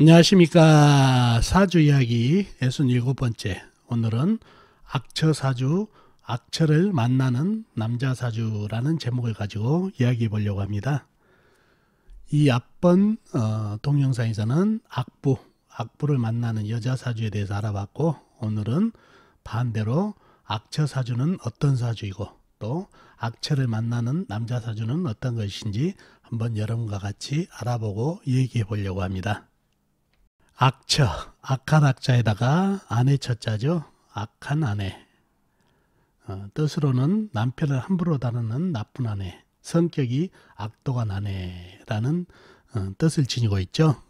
안녕하십니까. 사주 이야기 67번째. 오늘은 악처사주, 악처를 만나는 남자사주라는 제목을 가지고 이야기해 보려고 합니다. 이 앞번 동영상에서는 악부를 만나는 여자사주에 대해서 알아봤고, 오늘은 반대로 악처사주는 어떤 사주이고 또 악처를 만나는 남자사주는 어떤 것인지 한번 여러분과 같이 알아보고 얘기해 보려고 합니다. 악처, 악한 악자에다가 아내 처자죠. 악한 아내. 뜻으로는 남편을 함부로 다루는 나쁜 아내, 성격이 악독한 아내라는 뜻을 지니고 있죠.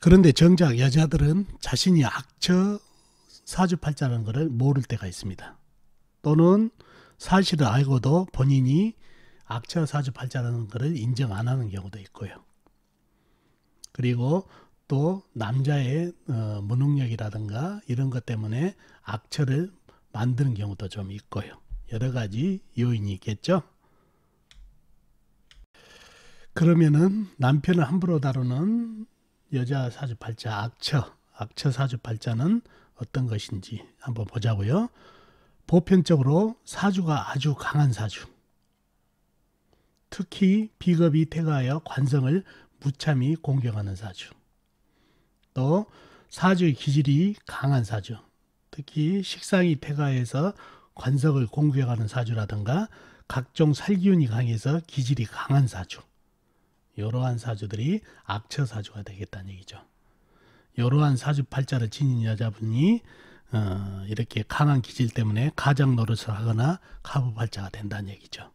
그런데 정작 여자들은 자신이 악처 사주팔자라는 것을 모를 때가 있습니다. 또는 사실을 알고도 본인이 악처 사주팔자라는 것을 인정 안 하는 경우도 있고요. 그리고 또 남자의 무능력이라든가 이런 것 때문에 악처를 만드는 경우도 좀 있고요. 여러 가지 요인이 있겠죠. 그러면은 남편을 함부로 다루는 여자 사주팔자 악처 사주팔자는 어떤 것인지 한번 보자고요. 보편적으로 사주가 아주 강한 사주, 특히 비겁이 태가하여 관성을 무참히 공격하는 사주, 또 사주의 기질이 강한 사주, 특히 식상이 태가해서 관성을 공격하는 사주라든가 각종 살기운이 강해서 기질이 강한 사주, 이러한 사주들이 악처 사주가 되겠다는 얘기죠. 이러한 사주팔자를 지닌 여자분이 이렇게 강한 기질 때문에 가장 노릇을 하거나 가부팔자가 된다는 얘기죠.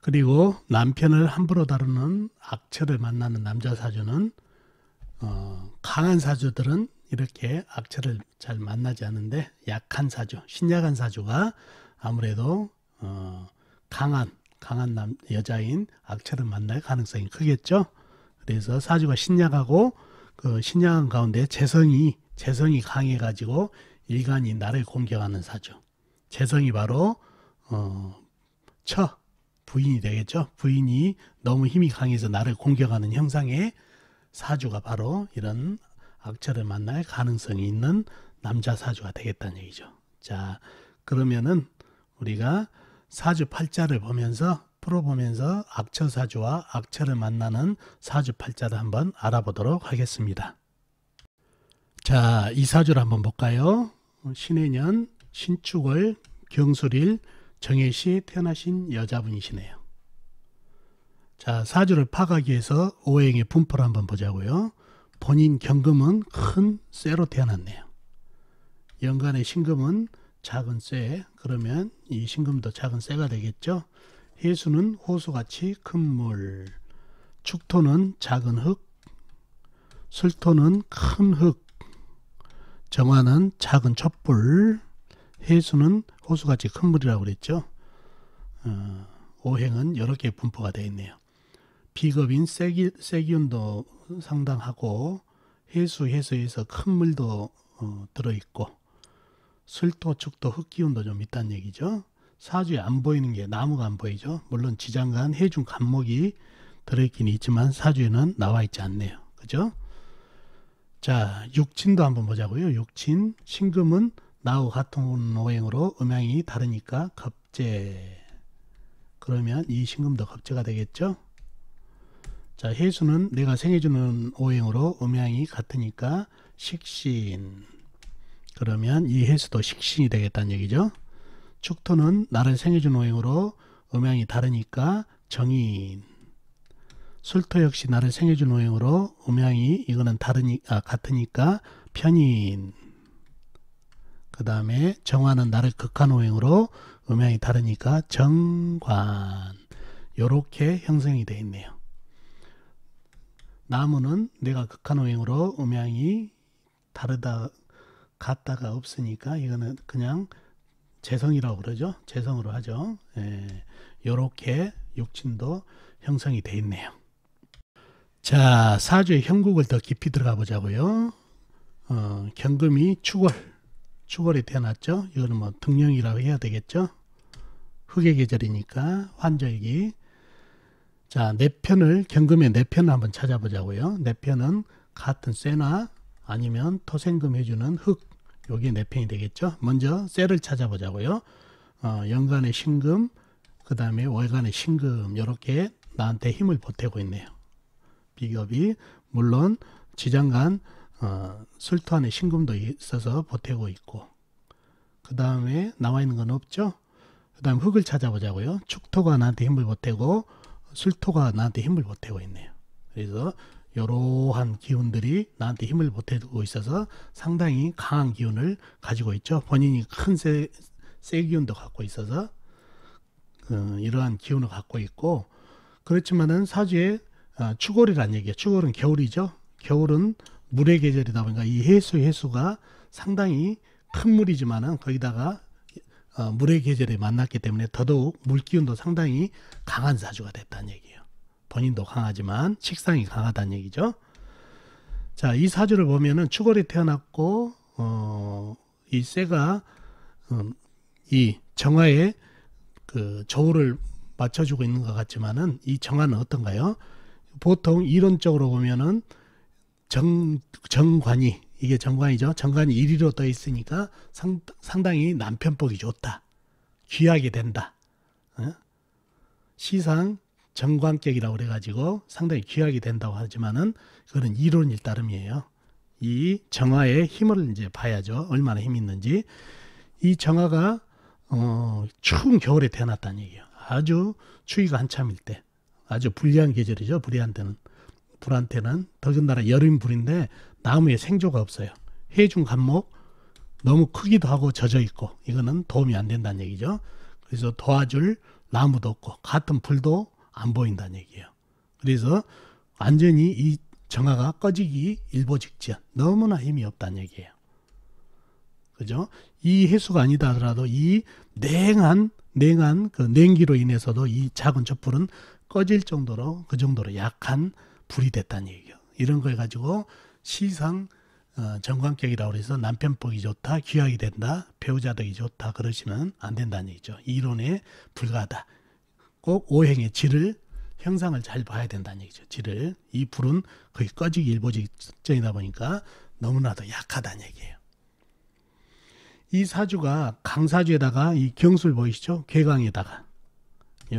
그리고 남편을 함부로 다루는 악처를 만나는 남자 사주는 강한 사주들은 이렇게 악처를 잘 만나지 않는데, 약한 사주, 신약한 사주가 아무래도 강한 여자인 악처를 만날 가능성이 크겠죠. 그래서 사주가 신약하고 그 신약한 가운데 재성이 강해가지고 일간이 나를 공격하는 사주, 재성이 바로 부인이 되겠죠. 부인이 너무 힘이 강해서 나를 공격하는 형상의 사주가 바로 이런 악처를 만날 가능성이 있는 남자 사주가 되겠다는 얘기죠. 자, 그러면은 우리가 사주 팔자를 풀어보면서 악처 사주와 악처를 만나는 사주 팔자를 한번 알아보도록 하겠습니다. 자, 이 사주를 한번 볼까요? 신해년, 신축월, 경술일, 정해시 태어나신 여자분이시네요. 자, 사주를 파악하기 위해서 오행의 분포를 한번 보자고요. 본인 경금은 큰 쇠로 태어났네요. 연간의 신금은 작은 쇠, 그러면 이 신금도 작은 쇠가 되겠죠. 해수는 호수같이 큰 물, 축토는 작은 흙, 술토는 큰 흙, 정화는 작은 촛불, 해수는 호수같이 큰 물이라고 그랬죠. 오행은 여러 개 분포가 되어 있네요. 비겁인 세기운도 상당하고 해수에서 큰 물도 들어있고, 술토, 축토, 흙기운도 좀 있다는 얘기죠. 사주에 안 보이는 게 나무가 안 보이죠. 물론 지장간, 해중, 간목이 들어있긴 있지만 사주에는 나와 있지 않네요. 그죠? 자, 육친도 한번 보자고요. 육친, 신금은 나하고 같은 오행으로 음양이 다르니까 겁재. 그러면 이 신금도 겁재가 되겠죠. 자, 해수는 내가 생해주는 오행으로 음양이 같으니까 식신. 그러면 이 해수도 식신이 되겠다는 얘기죠. 축토는 나를 생해주는 오행으로 음양이 다르니까 정인. 술토 역시 나를 생해주는 오행으로 음양이 이거는 같으니까 편인. 그 다음에 정화는 나를 극한 오행으로 음양이 다르니까 정관. 요렇게 형성이 되어 있네요. 나무는 내가 극한 오행으로 음양이 같다가 없으니까 이거는 그냥 재성이라고 그러죠. 재성으로 하죠. 요렇게 육친도 형성이 되어 있네요. 자, 사주의 형국을 더 깊이 들어가 보자고요. 경금이 축월에 태어났죠. 이거는 뭐 등령이라고 해야 되겠죠. 흑의 계절이니까 환절기. 자, 내편을 경금의 내편을 한번 찾아보자고요. 내편은 같은 쇠나 아니면 토생금 해주는 흙, 요게 내편이 되겠죠. 먼저 쇠를 찾아보자고요. 연간의 신금, 그 다음에 월간의 신금, 이렇게 나한테 힘을 보태고 있네요. 비겁이 물론 지장간 술토 안에 신금도 있어서 보태고 있고, 그 다음에 나와 있는 건 없죠. 그 다음 흙을 찾아보자고요. 축토가 나한테 힘을 보태고 술토가 나한테 힘을 보태고 있네요. 그래서 이러한 기운들이 나한테 힘을 보태고 있어서 상당히 강한 기운을 가지고 있죠. 본인이 큰 쇠 기운도 갖고 있어서 이러한 기운을 갖고 있고, 그렇지만은 사주에 추골이란 얘기예요. 추골은 겨울이죠. 겨울은 물의 계절이다 보니까 이 해수가 상당히 큰 물이지만은 거기다가 물의 계절에 만났기 때문에 더더욱 물기운도 상당히 강한 사주가 됐다는 얘기예요. 본인도 강하지만 식상이 강하다는 얘기죠. 자, 이 사주를 보면은 추골이 태어났고 이 쇠가 이 정화에 그 저울을 맞춰주고 있는 것 같지만은 이 정화는 어떤가요? 보통 이론적으로 보면은 정관이, 이게 정관이죠. 정관이 1위로 떠 있으니까 상당히 남편복이 좋다. 귀하게 된다. 시상 정관격이라고 그래가지고 상당히 귀하게 된다고 하지만은 그거는 이론일 따름이에요. 이 정화의 힘을 이제 봐야죠. 얼마나 힘이 있는지. 이 정화가 추운 겨울에 태어났다는 얘기예요. 아주 추위가 한참일 때. 아주 불리한 계절이죠. 불한테는 더군다나 여름불인데 나무에 생조가 없어요. 해중 간목 너무 크기도 하고 젖어 있고 이거는 도움이 안 된다는 얘기죠. 그래서 도와줄 나무도 없고 같은 불도 안 보인다는 얘기예요. 그래서 완전히 이 정화가 꺼지기 일보 직전, 너무나 힘이 없다는 얘기예요. 그죠? 이 해수가 아니다 하더라도 이 냉한 그 냉기로 인해서도 이 작은 촛불은 꺼질 정도로, 그 정도로 약한 불이 됐다는 얘기예요. 이런 걸 가지고 시상 정관격이라고 해서 남편복이 좋다, 귀하게 된다, 배우자덕이 좋다 그러시면 안 된다는 얘기죠. 이론에 불과하다. 꼭 오행의 질을, 형상을 잘 봐야 된다는 얘기죠. 질을. 이 불은 거의 꺼지기 일보 직전이다 보니까 너무나도 약하다는 얘기예요. 이 사주가 강사주에다가 이 경술 보이시죠? 괴강에다가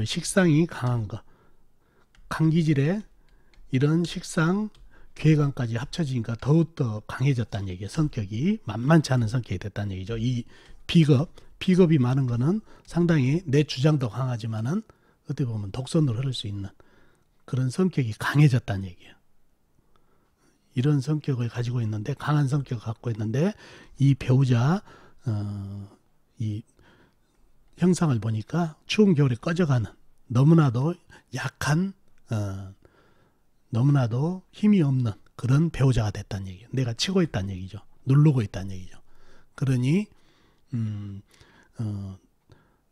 식상이 강한 거, 강기질에 이런 식상 괴강까지 합쳐지니까 더욱더 강해졌다는 얘기예요. 성격이 만만치 않은 성격이 됐다는 얘기죠. 이 비겁이 많은 거는 상당히 내 주장도 강하지만은 어떻게 보면 독선으로 흐를 수 있는 그런 성격이 강해졌다는 얘기예요. 이런 성격을 가지고 있는데, 강한 성격을 갖고 있는데, 이 배우자 이 형상을 보니까 추운 겨울에 꺼져가는, 너무나도 약한, 너무나도 힘이 없는 그런 배우자가 됐다는 얘기예요. 내가 치고 있다는 얘기죠. 누르고 있다는 얘기죠. 그러니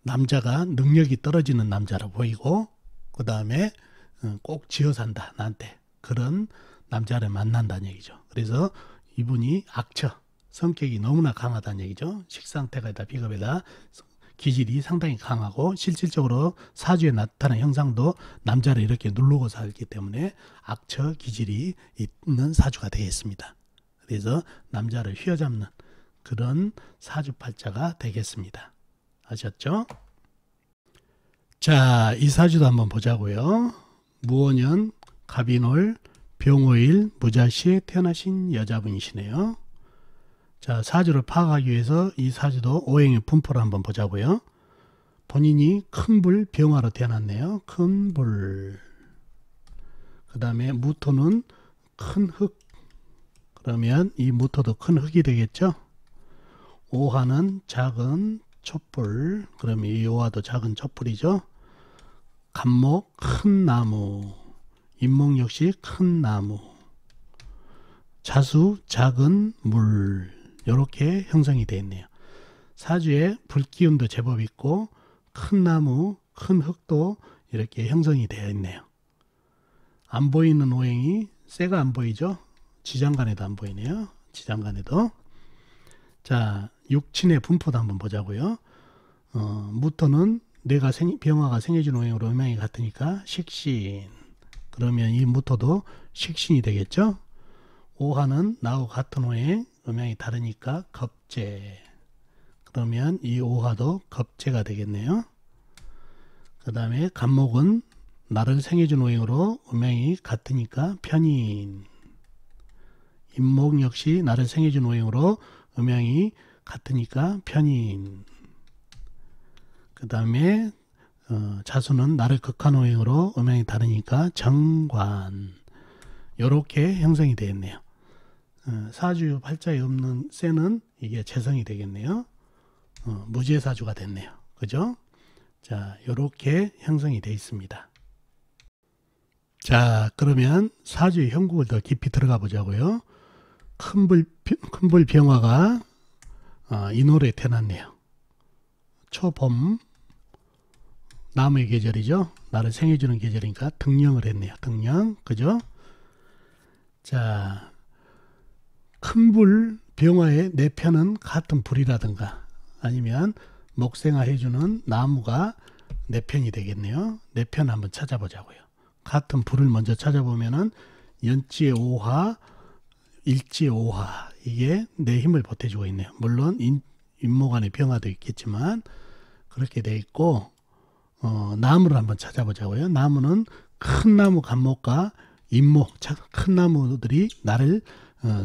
남자가 능력이 떨어지는 남자로 보이고, 그 다음에 꼭 지어 산다 나한테, 그런 남자를 만난다는 얘기죠. 그래서 이분이 악처, 성격이 너무나 강하다는 얘기죠. 식상태가다 비겁에다 기질이 상당히 강하고, 실질적으로 사주에 나타나는 형상도 남자를 이렇게 누르고 살기 때문에 악처 기질이 있는 사주가 되겠습니다. 그래서 남자를 휘어잡는 그런 사주팔자가 되겠습니다. 아셨죠? 자, 이 사주도 한번 보자고요. 무오년 갑인월 병오일 무자시에 태어나신 여자분이시네요. 자, 사주를 파악하기 위해서 이 사주도 오행의 분포를 한번 보자고요. 본인이 큰불 병화로 태어났네요. 큰불. 그 다음에 무토는 큰 흙. 그러면 이 무토도 큰 흙이 되겠죠. 오화는 작은 촛불. 그러면 이 오화도 작은 촛불이죠. 간목 큰 나무. 인목 역시 큰 나무. 자수 작은 물. 이렇게 형성이 되어 있네요. 사주에 불기운도 제법 있고, 큰 나무, 큰 흙도 이렇게 형성이 되어 있네요. 안 보이는 오행이 쇠가 안 보이죠? 지장간에도 안 보이네요. 지장간에도. 자, 육친의 분포도 한번 보자고요. 무토는 병화가 생해준 오행으로 음양이 같으니까 식신. 그러면 이 무토도 식신이 되겠죠. 오화는 나하고 같은 오행, 음양이 다르니까 겁재. 그러면 이 오화도 겁재가 되겠네요. 그 다음에 간목은 나를 생해준 오행으로 음양이 같으니까 편인. 임목 역시 나를 생해준 오행으로 음양이 같으니까 편인. 그 다음에 자수는 나를 극한 오행으로 음양이 다르니까 정관. 요렇게 형성이 되겠네요. 사주 팔자에 없는 쇠는 이게 재성이 되겠네요. 무죄사주가 됐네요. 그죠? 자, 요렇게 형성이 되어 있습니다. 자, 그러면 사주의 형국을 더 깊이 들어가 보자고요. 큰불 병화가 인월에 태어났네요. 초봄, 나무의 계절이죠. 나를 생해주는 계절이니까 등령을 했네요. 등령, 그죠? 자, 큰불 병화의 내 편은 같은 불이라든가 아니면 목생화 해주는 나무가 내 편이 되겠네요. 내 편 한번 찾아보자고요. 같은 불을 먼저 찾아보면은 연지의 오화, 일지의 오화, 이게 내 힘을 보태주고 있네요. 물론 인목 안에 병화도 있겠지만 그렇게 돼 있고, 나무를 한번 찾아보자고요. 나무는 큰 나무 간목과 인목, 큰 나무들이 나를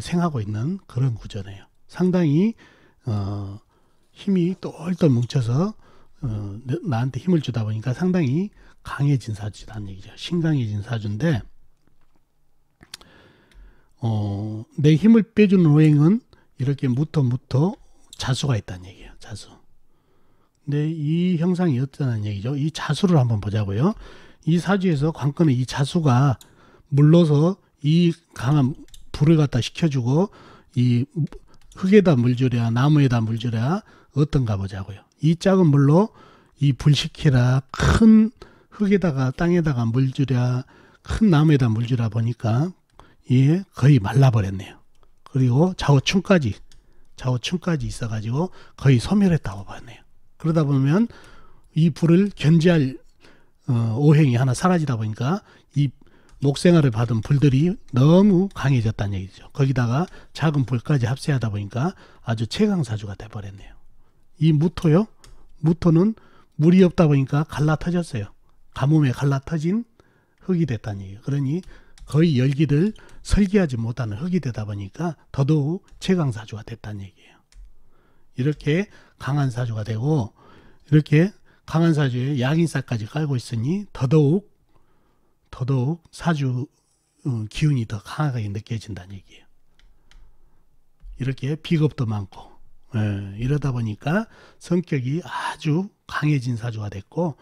생하고 있는 그런 구조네요. 상당히 힘이 똘똘 뭉쳐서 나한테 힘을 주다 보니까 상당히 강해진 사주라는 얘기죠. 신강해진 사주인데, 내 힘을 빼주는 오행은 이렇게 무토 자수가 있다는 얘기예요. 자수. 근데 이 형상이 어떠냐는 얘기죠. 이 자수를 한번 보자고요. 이 사주에서 관건은 이 자수가 물러서 이 강한 불을 갖다 식혀주고 이 흙에다 물 주랴 나무에다 물 주랴 어떤가 보자고요. 이 작은 물로 이 불 식히라, 큰 흙에다가 땅에다가 물 주랴, 큰 나무에다 물 주랴 보니까 이게 거의 말라버렸네요. 그리고 좌우충까지 있어가지고 거의 소멸했다고 봤네요. 그러다 보면 이 불을 견제할 오행이 하나 사라지다 보니까 이 목생활을 받은 불들이 너무 강해졌다는 얘기죠. 거기다가 작은 불까지 합세하다 보니까 아주 최강사주가 돼버렸네요. 이 무토요. 무토는 물이 없다 보니까 갈라터졌어요. 가뭄에 갈라터진 흙이 됐다는 얘기예요. 그러니 거의 열기를 설계하지 못하는 흙이 되다 보니까 더더욱 최강사주가 됐다는 얘기예요. 이렇게 강한 사주가 되고, 이렇게 강한 사주에 약인살까지 깔고 있으니 더더욱 사주 기운이 더 강하게 느껴진다는 얘기예요. 이렇게 비겁도 많고, 이러다 보니까 성격이 아주 강해진 사주가 됐고,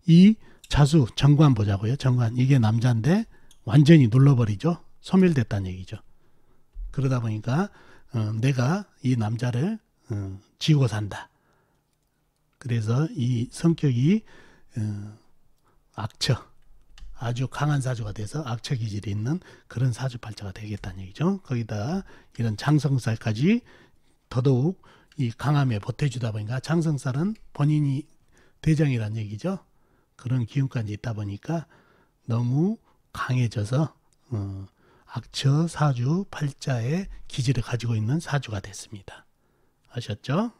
이 자수 정관 보자고요. 정관, 이게 남자인데 완전히 눌러버리죠. 소멸됐다는 얘기죠. 그러다 보니까 내가 이 남자를 지고 산다. 그래서 이 성격이 악처, 아주 강한 사주가 돼서 악처 기질이 있는 그런 사주팔자가 되겠다는 얘기죠. 거기다 이런 장성살까지 더더욱 이 강함에 보태주다 보니까, 장성살은 본인이 대장이란 얘기죠. 그런 기운까지 있다 보니까 너무 강해져서 악처 사주 팔자의 기질을 가지고 있는 사주가 됐습니다. 아셨죠?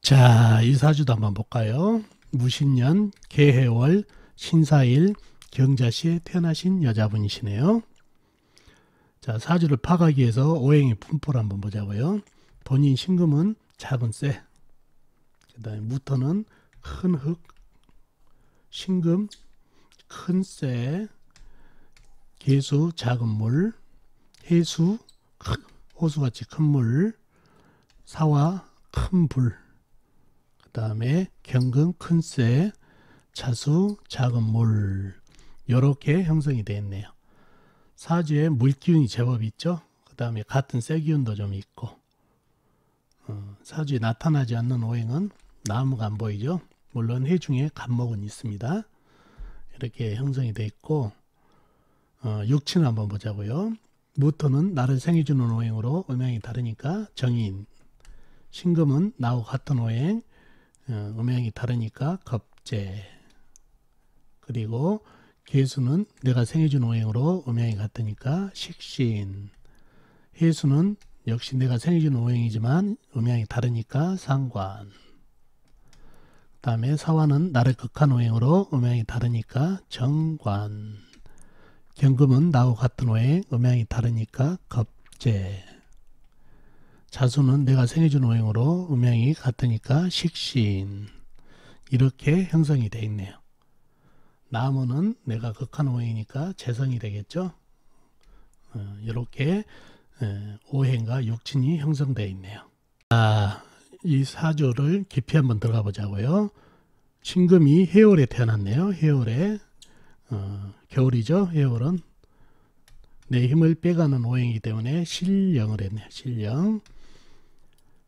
자, 이 사주도 한번 볼까요? 무신년 개해월 신사일 경자시에 태어나신 여자분이시네요. 자, 사주를 파가기 위해서 오행의 분포를 한번 보자고요. 본인 신금은 작은 쇠, 그 다음에 무토는 큰 흙, 신금 큰 쇠, 계수 작은 물, 해수 호수같이 큰 물, 사화 큰 불, 그 다음에 경금 큰 쇠, 자수 작은 물, 이렇게 형성이 되어 있네요. 사주에 물기운이 제법 있죠. 그 다음에 같은 쇠기운도 좀 있고, 사주에 나타나지 않는 오행은 나무가 안 보이죠. 물론 해중에 간목은 있습니다. 이렇게 형성이 되어 있고, 육친을 한번 보자고요. 무토는 나를 생해주는 오행으로 음양이 다르니까 정인, 신금은 나하고 같은 오행, 음양이 다르니까 겁재. 겁재. 그리고 계수는 내가 생해준 오행으로 음양이 같으니까 식신. 해수는 역시 내가 생해준 오행이지만 음양이 다르니까 상관. 그 다음에 사화는 나를 극한 오행으로 음양이 다르니까 정관. 경금은 나하고 같은 오행, 음양이 다르니까 겁재. 자수는 내가 생해준 오행으로 음양이 같으니까 식신. 이렇게 형성이 되어 있네요. 나무는 내가 극한 오행이니까 재성이 되겠죠. 이렇게 오행과 육친이 형성되어 있네요. 이 사주를 깊이 한번 들어가 보자고요. 신금이 해월에 태어났네요. 해월에 겨울이죠. 해월은 내 힘을 빼가는 오행이기 때문에 신령을 했네요. 신령.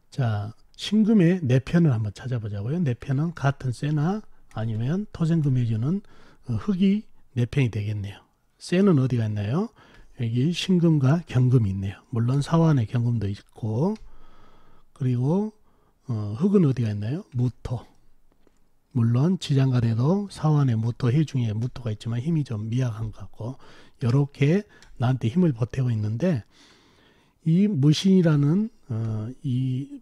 자, 신금의 내편을 한번 찾아보자고요. 내편은 같은 쇠나 아니면 토생금이 주는 흙이 내편이 되겠네요. 쇠는 어디가 있나요? 여기 신금과 경금이 있네요. 물론 사화안에 경금도 있고, 그리고 흙은 어디가 있나요? 무토. 물론 지장간에도 사화안에 무토, 해중에 무토가 있지만 힘이 좀 미약한 것 같고, 이렇게 나한테 힘을 보태고 있는데, 이 무신이라는 이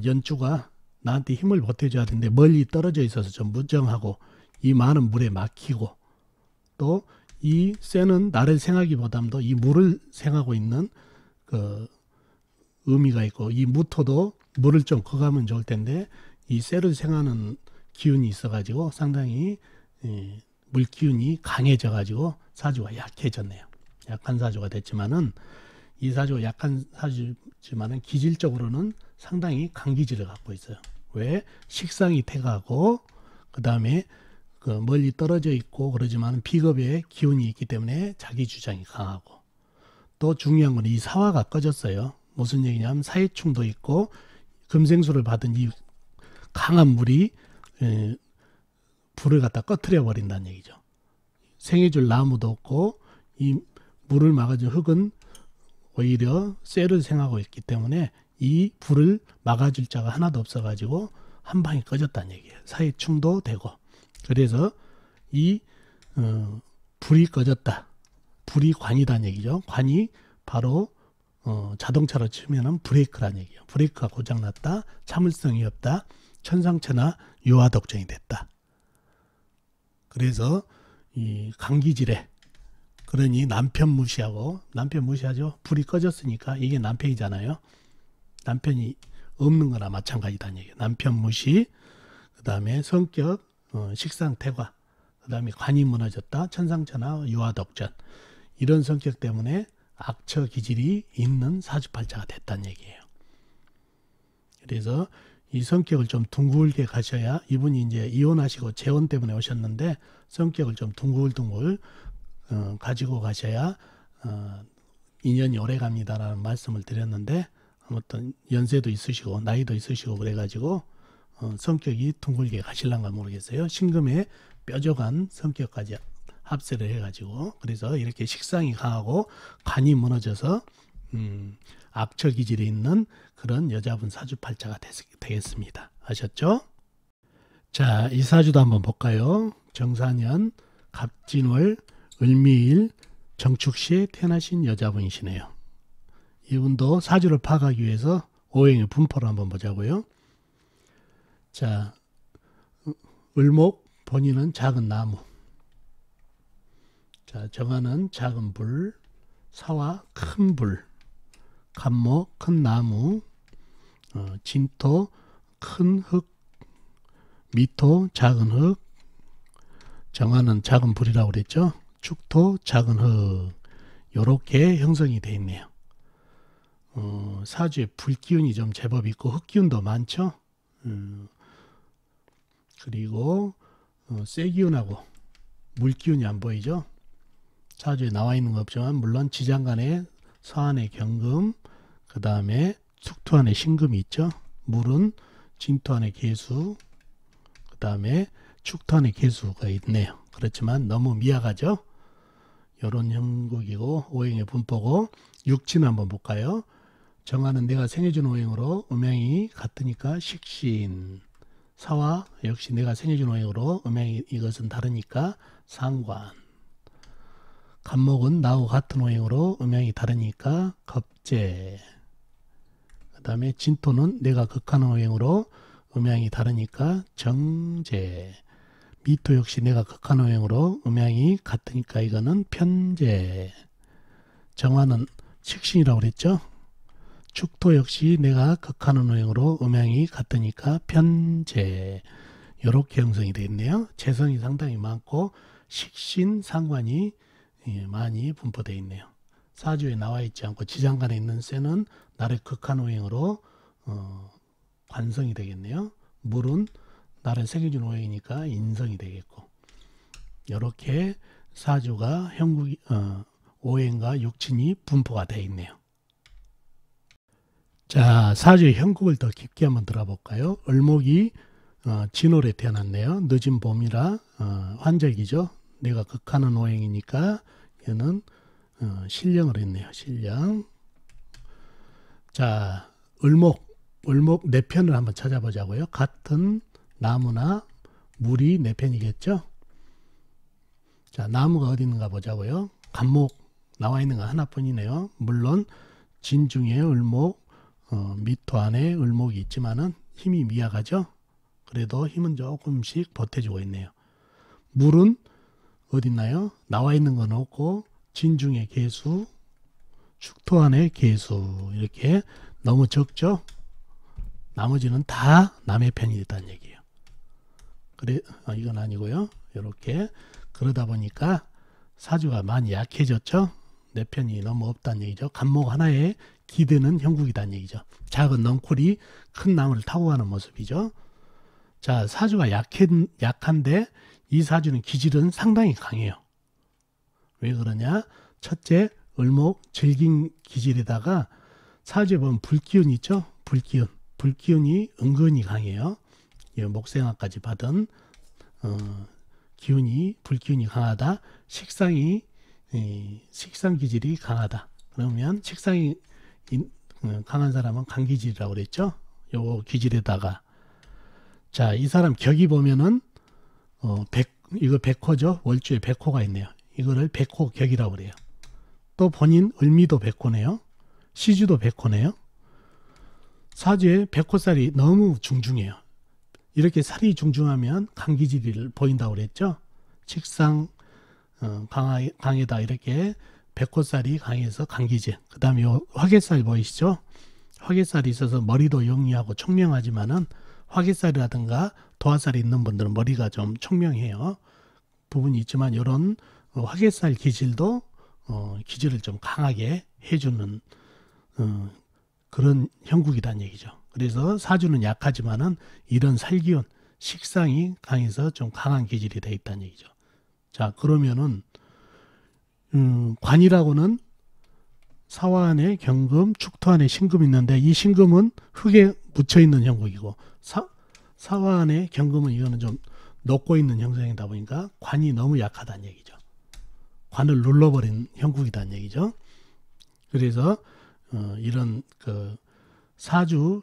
연주가 나한테 힘을 보태줘야 되는데 멀리 떨어져 있어서 좀 무정하고 이 많은 물에 막히고, 또 이 쇠는 나를 생하기보다도 이 물을 생하고 있는 그 의미가 있고, 이 무토도 물을 좀 커가면 좋을 텐데 이 쇠를 생하는 기운이 있어 가지고 상당히 물 기운이 강해져 가지고 사주가 약해졌네요. 약한 사주가 됐지만은, 이 사주가 약한 사주지만은 기질적으로는 상당히 강기질을 갖고 있어요. 왜? 식상이 태가고, 그 다음에 그 멀리 떨어져 있고 그러지만 비겁의 기운이 있기 때문에 자기 주장이 강하고, 또 중요한 건 이 사화가 꺼졌어요. 무슨 얘기냐면 사해충도 있고 금생수를 받은 이 강한 물이 불을 갖다 꺼트려 버린다는 얘기죠. 생해줄 나무도 없고 이 물을 막아준 흙은 오히려 쇠를 생하고 있기 때문에 이 불을 막아줄 자가 하나도 없어가지고 한 방에 꺼졌다는 얘기예요. 사해충도 되고. 그래서 이 불이 꺼졌다. 불이 관이다는 얘기죠. 관이 바로 자동차로 치면은 브레이크라는 얘기예요. 브레이크가 고장났다. 참을성이 없다. 천상천하 유아독존이 됐다. 그래서 이 강기질에, 그러니 남편 무시하고, 남편 무시하죠. 불이 꺼졌으니까 이게 남편이잖아요. 남편이 없는 거나 마찬가지다는 얘기예요. 남편 무시, 그 다음에 성격, 식상태과, 그 다음에 관이 무너졌다. 천상천하 유아독존. 이런 성격 때문에 악처 기질이 있는 사주팔자가 됐다는 얘기예요. 그래서 이 성격을 좀 둥글게 가셔야, 이분이 이제 이혼하시고 재혼 때문에 오셨는데 성격을 좀 둥글둥글 가지고 가셔야 인연이 오래 갑니다라는 말씀을 드렸는데, 아무튼 연세도 있으시고 나이도 있으시고 그래가지고 성격이 둥글게 가실란가 모르겠어요. 신금의 뾰족한 성격까지 합세를 해가지고, 그래서 이렇게 식상이 강하고 간이 무너져서 악처 기질이 있는 그런 여자분 사주팔자가 되겠습니다. 아셨죠? 자, 이 사주도 한번 볼까요? 정사년, 갑진월, 을미일, 정축시에 태어나신 여자분이시네요. 이분도 사주를 파악하기 위해서 오행의 분포를 한번 보자고요. 자, 을목 본인은 작은 나무, 자, 정화는 작은 불, 사화 큰 불, 갑목 큰 나무, 진토 큰 흙, 미토 작은 흙, 정화는 작은 불이라고 그랬죠. 축토 작은 흙. 요렇게 형성이 되어 있네요. 사주에 불기운이 좀 제법 있고 흙기운도 많죠. 그리고 쇠기운하고 물기운이 안 보이죠. 사주에 나와 있는 거 없지만 물론 지장간에 서안에 경금, 그 다음에 축토 안에 신금이 있죠. 물은 진토 안에 계수, 그 다음에 축토 안에 계수가 있네요. 그렇지만 너무 미약하죠. 이런 형국이고 오행의 분포고, 육친 한번 볼까요? 정화는 내가 생해준 오행으로 음양이 같으니까 식신, 사와 역시 내가 생겨준 오행으로 음양이 이것은 다르니까 상관. 간목은 나하고 같은 오행으로 음양이 다르니까 겁재. 그 다음에 진토는 내가 극하는 오행으로 음양이 다르니까 정재. 미토 역시 내가 극하는 오행으로 음양이 같으니까 이거는 편재. 정화는 식신이라고 그랬죠. 축토 역시 내가 극하는 오행으로 음양이 같으니까 편재. 이렇게 형성이 되겠네요. 재성이 상당히 많고 식신 상관이 많이 분포되어 있네요. 사주에 나와 있지 않고 지장간에 있는 쇠는 나를 극한 오행으로 관성이 되겠네요. 물은 나를 새겨준 오행이니까 인성이 되겠고, 이렇게 사주가 오행과 육친이 분포가 되어 있네요. 자, 사주의 형국을 더 깊게 한번 들어볼까요? 을목이 진월에 태어났네요. 늦은 봄이라 환절기죠. 내가 극하는 오행이니까 얘는 신령을 했네요. 신령. 자, 을목 네 편을 한번 찾아보자고요. 같은 나무나 물이 네 편이겠죠. 자, 나무가 어디 있는가 보자고요. 간목 나와 있는 거 하나뿐이네요. 물론 진 중에 을목, 미토 안에 을목이 있지만은 힘이 미약하죠. 그래도 힘은 조금씩 보태주고 있네요. 물은 어디 있나요? 나와 있는 건 없고 진 중에 개수, 축토 안에 개수, 이렇게 너무 적죠. 나머지는 다 남의 편이 있다는 얘기예요. 그래, 이건 아니고요. 이렇게 그러다 보니까 사주가 많이 약해졌죠. 내 편이 너무 없다는 얘기죠. 간목 하나에 기대는 형국이라는 얘기죠. 작은 넝쿨이 큰 나무를 타고 가는 모습이죠. 자, 사주가 약한데 이 사주는 기질은 상당히 강해요. 왜 그러냐? 첫째, 을목 질긴 기질에다가 사주에 보면 불기운이 있죠. 불기운이 은근히 강해요. 목생화까지 받은 불기운이 강하다. 식상 기질이 강하다. 그러면 식상이 강한 사람은 간기질이라고 그랬죠. 요 기질에다가, 자, 이 사람 격이 보면은 이거 백호죠. 월주에 백호가 있네요. 이거를 백호 격이라고 그래요. 또 본인 을미도 백호네요. 시주도 백호네요. 사주에 백호살이 너무 중중해요. 이렇게 살이 중중하면 간기질을 보인다고 그랬죠. 식상 강하다, 이렇게 백호살이 강해서 간기질. 그 다음에 화개살 보이시죠? 화개살이 있어서 머리도 영리하고 총명하지만은 화개살이라든가 도화살이 있는 분들은 머리가 좀 총명해요. 부분이 있지만 이런 화개살 기질도 기질을 좀 강하게 해주는 그런 형국이란 얘기죠. 그래서 사주는 약하지만은 이런 살기운, 식상이 강해서 좀 강한 기질이 되어 있다는 얘기죠. 자, 그러면은 관이라고는 사화 안에 경금, 축토 안에 신금이 있는데 이 신금은 흙에 묻혀 있는 형국이고 사화 안에 경금은 이거는 좀 녹고 있는 형성이다 보니까 관이 너무 약하다는 얘기죠. 관을 눌러버린 형국이라는 얘기죠. 그래서 이런 그 사주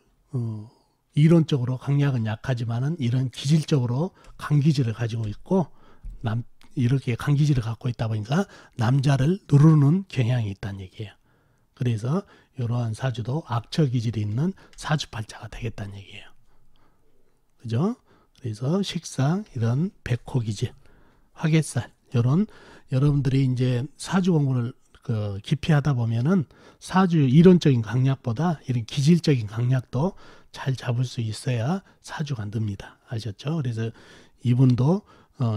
이론적으로 강약은 약하지만은 이런 기질적으로 강기질을 가지고 있고 이렇게 강기질을 갖고 있다 보니까 남자를 누르는 경향이 있다는 얘기예요. 그래서 이러한 사주도 악처 기질이 있는 사주팔자가 되겠다는 얘기예요. 그죠? 그래서 식상, 이런 백호 기질, 화개살, 이런 여러분들이 이제 사주 공부를 깊이 하다 보면은 사주 이론적인 강약보다 이런 기질적인 강약도 잘 잡을 수 있어야 사주가 납니다. 아셨죠? 그래서 이분도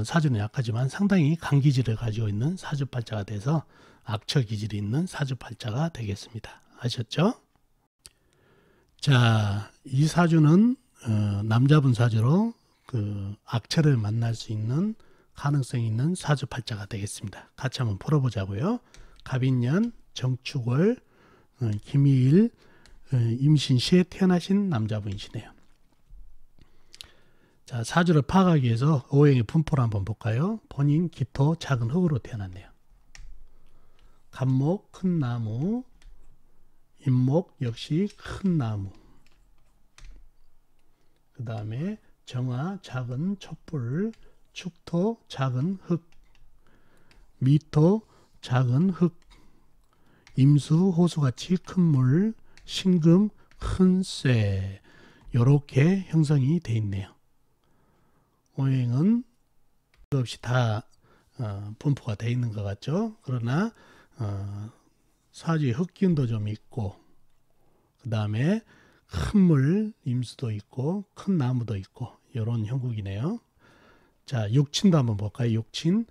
사주는 약하지만 상당히 강기질을 가지고 있는 사주팔자가 돼서 악처 기질이 있는 사주팔자가 되겠습니다. 아셨죠? 자, 이 사주는 남자분 사주로 악처를 만날 수 있는 가능성이 있는 사주팔자가 되겠습니다. 같이 한번 풀어보자고요. 갑인년, 정축월, 김희일, 임신시에 태어나신 남자분이시네요. 자, 사주를 파악하기 위해서 오행의 분포를 한번 볼까요? 본인 기토 작은 흙으로 태어났네요. 간목 큰 나무, 임목 역시 큰 나무, 그 다음에 정화 작은 촛불, 축토 작은 흙, 미토 작은 흙, 임수 호수같이 큰 물, 신금 큰 쇠, 이렇게 형성이 되어 있네요. 오행은 없이 다 분포가 되어 있는 것 같죠. 그러나 사주에 흙기운도 좀 있고, 그 다음에 큰 물 임수도 있고 큰 나무도 있고 이런 형국이네요. 자, 육친도 한번 볼까요? 육친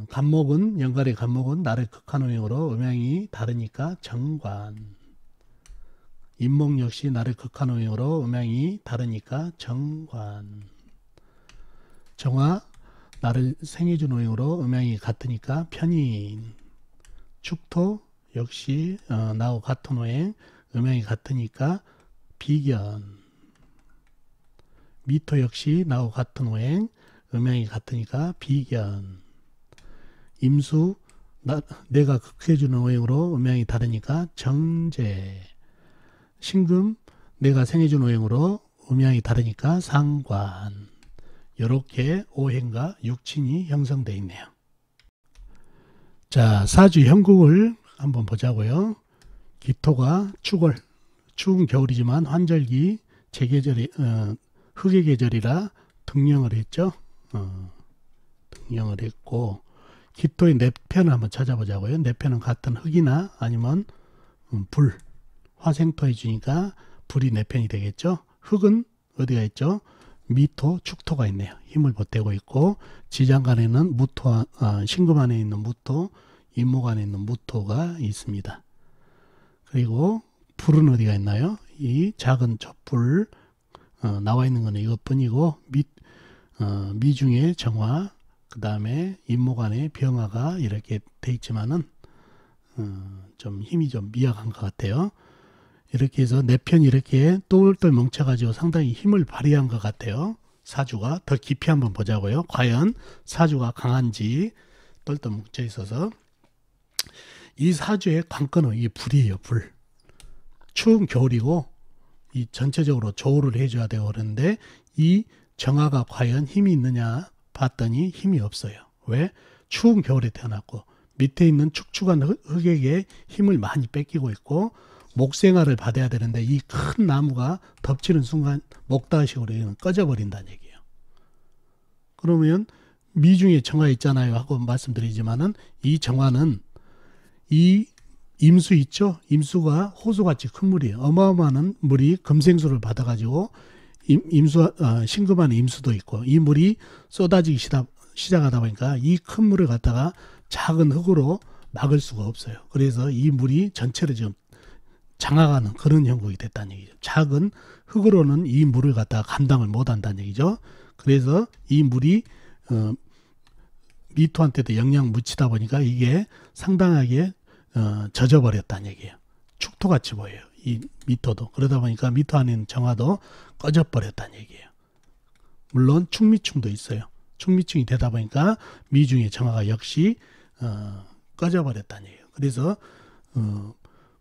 간목은 연갈의 간목은 날의 극한 오행으로 음양이 다르니까 정관. 인목 역시 날의 극한 오행으로 음양이 다르니까 정관. 정화 나를 생해준 오행으로 음양이 같으니까 편인. 축토 역시 나하고 같은 오행 음양이 같으니까 비견. 미토 역시 나하고 같은 오행 음양이 같으니까 비견. 임수 내가 극해주는 오행으로 음양이 다르니까 정제. 신금 내가 생해준 오행으로 음양이 다르니까 상관. 이렇게 오행과 육친이 형성되어 있네요. 자, 사주 형국을 한번 보자고요. 기토가 축월, 추운 겨울이지만 환절기 제계절이 흑의 계절이라 등령을 했죠. 등령을 했고, 기토의 내편을 한번 찾아보자고요. 내편은 같은 흑이나 아니면 불, 화생토 해주니까 불이 내편이 되겠죠. 흑은 어디가 있죠? 미토, 축토가 있네요. 힘을 보태고 있고, 지장간에는 무토, 신금 안에 있는 무토, 임목 안에 있는 무토가 있습니다. 그리고 불은 어디가 있나요? 이 작은 촛불 나와 있는 것은 이것뿐이고, 미중의 정화, 그 다음에 임목 안에 병화가 이렇게 돼 있지만은 좀 힘이 좀 미약한 것 같아요. 이렇게 해서 내편이 이렇게 똘똘 뭉쳐가지고 상당히 힘을 발휘한 것 같아요. 사주가 더 깊이 한번 보자고요. 과연 사주가 강한지. 똘똘 뭉쳐 있어서 이 사주의 관건은 이 불이에요. 불. 추운 겨울이고 이 전체적으로 조우를 해줘야 되고 그러는데 이 정화가 과연 힘이 있느냐 봤더니 힘이 없어요. 왜? 추운 겨울에 태어났고 밑에 있는 축축한 흙에게 힘을 많이 뺏기고 있고 목생화를 받아야 되는데 이 큰 나무가 덮치는 순간 목다식으로 꺼져버린다는 얘기예요. 그러면 미중에 정화 있잖아요 하고 말씀드리지만은 이 정화는 이 임수 있죠? 임수가 호수같이 큰 물이에요. 어마어마한 물이 금생수를 받아가지고 신금 안에 임수도 있고 이 물이 쏟아지기 시작하다 보니까 이 큰 물을 갖다가 작은 흙으로 막을 수가 없어요. 그래서 이 물이 전체를 지금 장악하는 그런 형국이 됐다는 얘기죠. 작은 흙으로는 이 물을 갖다가 감당을 못한다는 얘기죠. 그래서 이 물이 미토한테도 영향 묻히다 보니까 이게 상당하게 젖어버렸다는 얘기예요. 축토같이 보여요. 이 미토도. 그러다 보니까 미토 안에 있는 정화도 꺼져버렸다는 얘기예요. 물론 축미충도 있어요. 축미충이 되다 보니까 미중의 정화가 역시 꺼져버렸다는 얘기예요. 그래서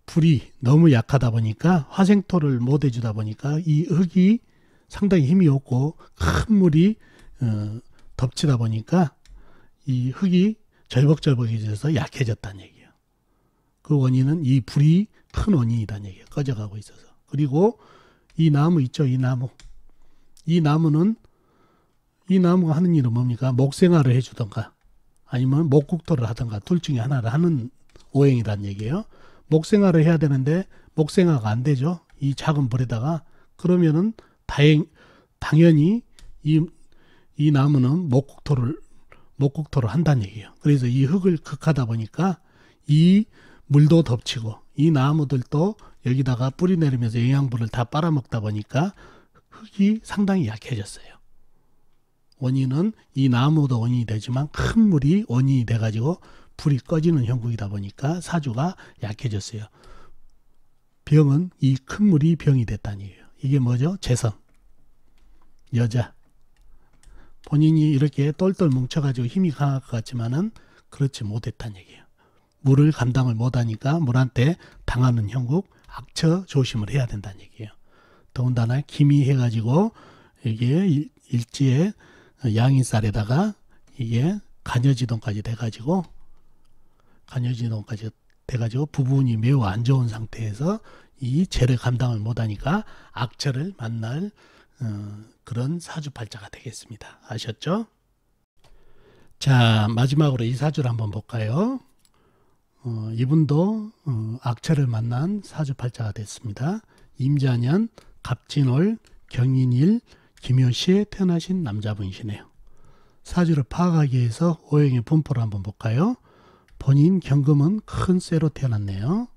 불이 너무 약하다 보니까 화생토를 못 해주다 보니까 이 흙이 상당히 힘이 없고 큰 물이 덮치다 보니까 이 흙이 절벅절벅해져서 약해졌다는 얘기예요. 그 원인은 이 불이 큰 원인이라는 얘기예요. 꺼져가고 있어서. 그리고 이 나무 있죠. 이 나무. 이 나무는 이 나무가 하는 일은 뭡니까? 목생화를 해주던가 아니면 목국토를 하던가 둘 중에 하나를 하는 오행이라는 얘기예요. 목생화를 해야 되는데 목생화가 안 되죠. 이 작은 불에다가. 그러면은 당연히 이 나무는 목국토를 한다는 얘기예요. 그래서 이 흙을 극하다 보니까 이 물도 덮치고 이 나무들도 여기다가 뿌리 내리면서 영양분을 다 빨아먹다 보니까 흙이 상당히 약해졌어요. 원인은 이 나무도 원인이 되지만 큰 물이 원인이 돼가지고 불이 꺼지는 형국이다 보니까 사주가 약해졌어요. 병은 이 큰 물이 병이 됐다는 얘기예요. 이게 뭐죠? 재성. 여자. 본인이 이렇게 똘똘 뭉쳐가지고 힘이 강할 것 같지만은 그렇지 못했다는 얘기예요. 물을 감당을 못하니까 물한테 당하는 형국, 악처 조심을 해야 된다는 얘기예요. 더군다나 기미해가지고 이게 일지에 양인살에다가 이게 간여지동까지 돼가지고 부분이 매우 안 좋은 상태에서 이 죄를 감당을 못하니까 악처를 만날 그런 사주팔자가 되겠습니다. 아셨죠? 자, 마지막으로 이 사주를 한번 볼까요? 이분도 악처를 만난 사주팔자가 됐습니다. 임자년, 갑진월, 경인일, 김효시에 태어나신 남자분이시네요. 사주를 파악하기 위해서 오행의 분포를 한번 볼까요? 본인 경금은 큰 쇠로 태어났네요.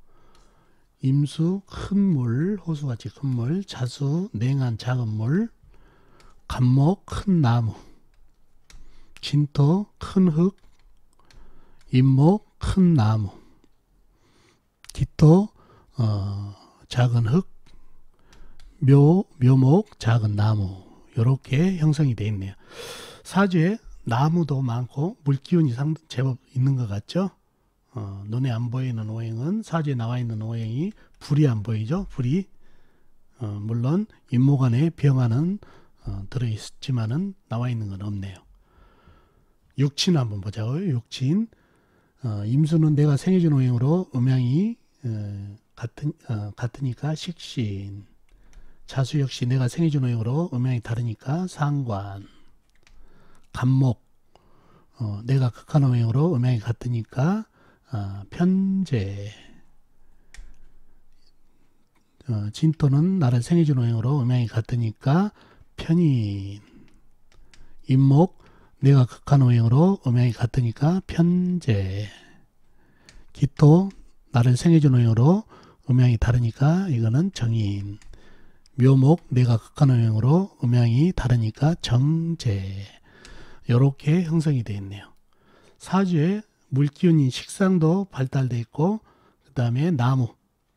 임수 큰 물, 호수같이 큰 물, 자수 냉한 작은 물, 간목 큰 나무, 진토 큰 흙, 임목 큰 나무, 기토 작은 흙, 묘목 작은 나무, 이렇게 형성이 되어 있네요. 사주에 나무도 많고 물기운이 제법 있는 것 같죠? 눈에 안 보이는 오행은, 사주에 나와 있는 오행이 불이 안 보이죠? 불이 물론 임목 안에 병화는 들어있지만은 나와 있는 건 없네요. 육친 한번 보자고요. 육친, 임수는 내가 생해준 오행으로 음양이 같으니까 식신, 자수 역시 내가 생해준 오행으로 음양이 다르니까 상관, 간목, 내가 극한 오행으로 음양이 같으니까 편재, 진토는 나를 생해준 오행으로 음양이 같으니까 편인, 임목 내가 극한 오행으로 음양이 같으니까 편재, 기토 나를 생해준 오행으로 음양이 다르니까 이거는 정인, 묘목 내가 극한 오행으로 음양이 다르니까 정재, 이렇게 형성이 되어 있네요. 사주에 물기운인 식상도 발달되어 있고, 그 다음에 나무,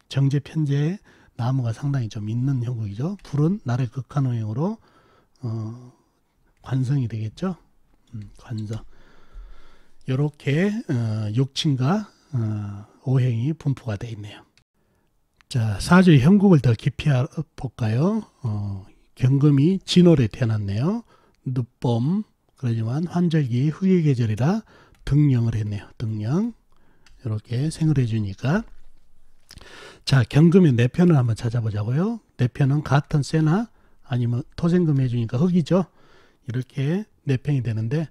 정제 편제에 나무가 상당히 좀 있는 형국이죠. 불은 나를 극한 오행으로 관성이 되겠죠. 관성. 이렇게 육친과 오행이 분포가 되어 있네요. 자, 사주의 형국을 더 깊이 볼까요? 경금이 진월에 태어났네요. 늦봄, 그러지만 환절기 후의 계절이라 등령을 했네요. 등령. 이렇게 생을 해주니까. 자, 경금의 내편을 한번 찾아보자고요. 내편은 같은 쇠나 아니면 토생금 해주니까 흙이죠. 이렇게 내편이 되는데,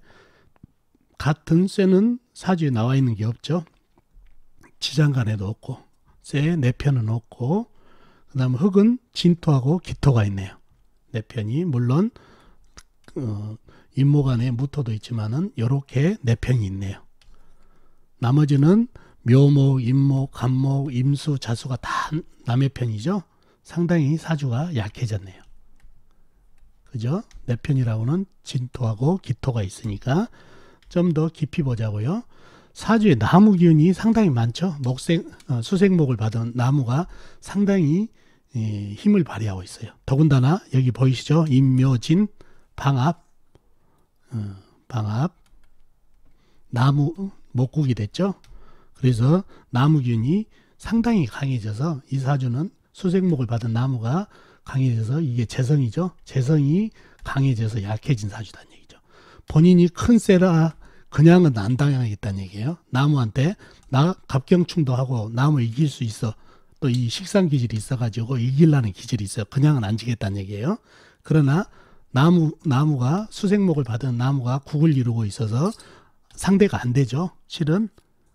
같은 쇠는 사주에 나와 있는 게 없죠. 지장간에도 없고, 쇠의 내편은 없고, 그 다음 흙은 진토하고 기토가 있네요. 내편이 물론 임목 안에 무토도 있지만은 이렇게 내편이 있네요. 나머지는 묘목, 임목, 간목, 임수, 자수가 다 남의 편이죠. 상당히 사주가 약해졌네요. 그죠? 내편이라고는 진토하고 기토가 있으니까 좀 더 깊이 보자고요. 사주에 나무 기운이 상당히 많죠. 수생목을 받은 나무가 상당히 힘을 발휘하고 있어요. 더군다나 여기 보이시죠? 임묘진, 방압, 나무 목국이 됐죠. 그래서 나무 기운이 상당히 강해져서 이 사주는 수생목을 받은 나무가 강해져서 이게 재성이죠. 재성이 강해져서 약해진 사주다는 얘기죠. 본인이 큰 쇠라 그냥은 안 당하겠다는 얘기예요. 나무한테 나 갑경충도 하고 나무 이길 수 있어. 또 이 식상 기질이 있어가지고 이기려는 기질이 있어요. 그냥은 안 지겠다는 얘기예요. 그러나 나무가 수생목을 받은 나무가 국을 이루고 있어서 상대가 안 되죠. 실은.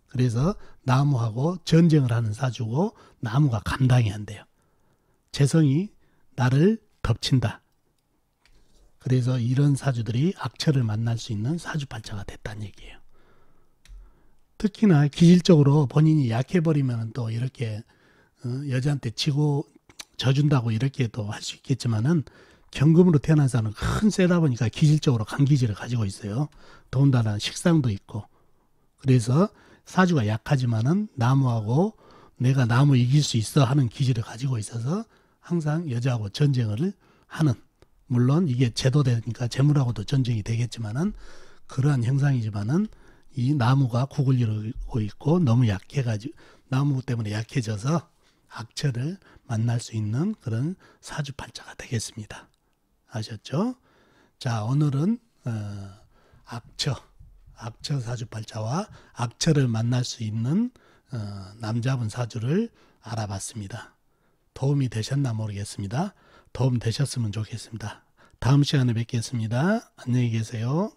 그래서 나무하고 전쟁을 하는 사주고 나무가 감당이 안 돼요. 재성이 나를 덮친다. 그래서 이런 사주들이 악처를 만날 수 있는 사주팔자가 됐다는 얘기예요. 특히나 기질적으로 본인이 약해버리면 또 이렇게 여자한테 지고 져준다고 이렇게 또 할 수 있겠지만은 경금으로 태어난 사람은 큰 쇠다 보니까 기질적으로 강기질을 가지고 있어요. 더군다나 식상도 있고. 그래서 사주가 약하지만은 나무하고 내가 나무 이길 수 있어 하는 기질을 가지고 있어서 항상 여자하고 전쟁을 하는, 물론 이게 제도되니까 재물하고도 전쟁이 되겠지만은 그러한 형상이지만은 이 나무가 국을 이루고 있고 너무 약해가지고 나무 때문에 약해져서 악처를 만날 수 있는 그런 사주팔자가 되겠습니다. 아셨죠? 자, 오늘은 악처 사주팔자와 악처를 만날 수 있는 남자분 사주를 알아봤습니다. 도움이 되셨나 모르겠습니다. 도움 되셨으면 좋겠습니다. 다음 시간에 뵙겠습니다. 안녕히 계세요.